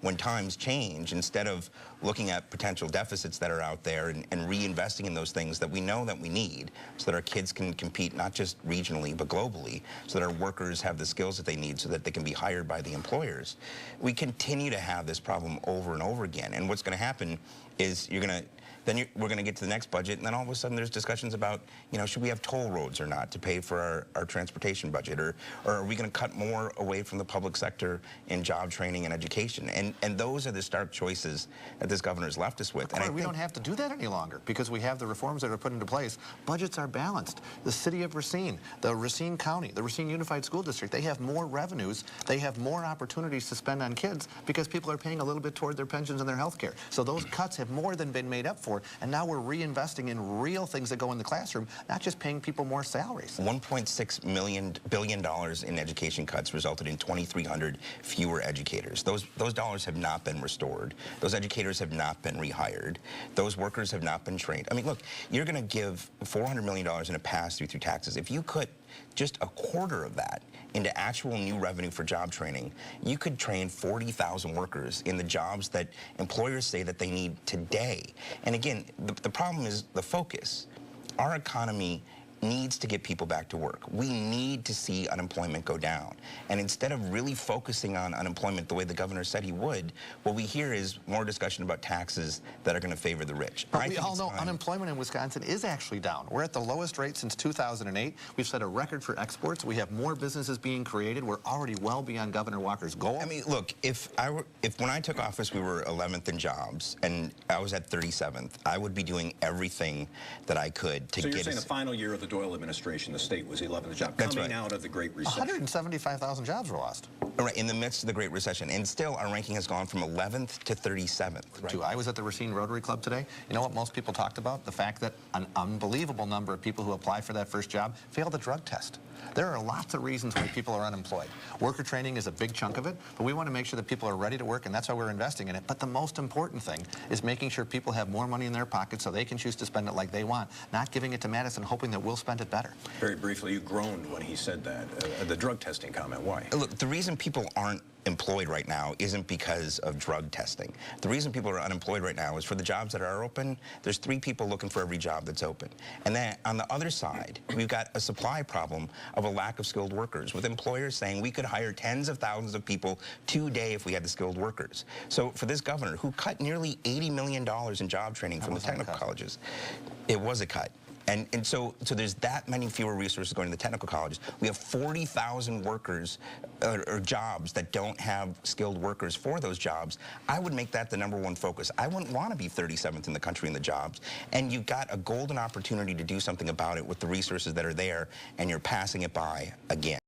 when times change, instead of looking at potential deficits that are out there and reinvesting in those things that we know that we need so that our kids can compete not just regionally but globally, so that our workers have the skills that they need so that they can be hired by the employers, we continue to have this problem over and over again. And what's going to happen is we're going to get to the next budget, and then all of a sudden there's discussions about, should we have toll roads or not to pay for our transportation budget, or are we going to cut more away from the public sector in job training and education? And those are the stark choices that this governor's left us with. And we don't have to do that any longer because we have the reforms that are put into place. Budgets are balanced. The city of Racine, the Racine County, the Racine Unified School District, they have more revenues, they have more opportunities to spend on kids because people are paying a little bit toward their pensions and their health care. So those cuts have more than been made up for. And now we're reinvesting in real things that go in the classroom, not just paying people more salaries. $1.6 billion in education cuts resulted in 2,300 fewer educators. Those dollars have not been restored. Those educators have not been rehired. Those workers have not been trained. I mean, look, you're going to give $400 million in a pass-through through taxes. If you cut just a quarter of that into actual new revenue for job training, you could train 40,000 workers in the jobs that employers say that they need today. And again, the problem is the focus. Our economy needs to get people back to work. We need to see unemployment go down. And instead of really focusing on unemployment the way the governor said he would, what we hear is more discussion about taxes that are going to favor the rich. But we all know unemployment in Wisconsin is actually down. We're at the lowest rate since 2008. We've set a record for exports. We have more businesses being created. We're already well beyond Governor Walker's goal. I mean, look, if when I took office we were 11th in jobs and I was at 37th, I would be doing everything that I could to get us. So you're saying the final year of the Doyle administration, the state was 11th job, coming out of the Great Recession. 175,000 jobs were lost. Right, in the midst of the Great Recession. And still, our ranking has gone from 11th to 37th. Right. I was at the Racine Rotary Club today. You know what most people talked about? The fact that an unbelievable number of people who apply for that first job fail the drug test. There are lots of reasons why people are unemployed. Worker training is a big chunk of it, but we want to make sure that people are ready to work, and that's why we're investing in it. But the most important thing is making sure people have more money in their pockets so they can choose to spend it like they want, not giving it to Madison hoping that we'll spend it better. Very briefly, you groaned when he said that. The drug testing comment, why? Look, the reason people aren't employed right now isn't because of drug testing. The reason people are unemployed right now is for the jobs that are open, there's 3 people looking for every job that's open. And then on the other side, we've got a supply problem of a lack of skilled workers, with employers saying we could hire tens of thousands of people today if we had the skilled workers. So for this governor, who cut nearly $80 million in job training from the technical colleges, it was a cut. And so there's that many fewer resources going to the technical colleges. We have 40,000 workers or jobs that don't have skilled workers for those jobs. I would make that the #1 focus. I wouldn't want to be 37th in the country in the jobs. And you've got a golden opportunity to do something about it with the resources that are there, and you're passing it by again.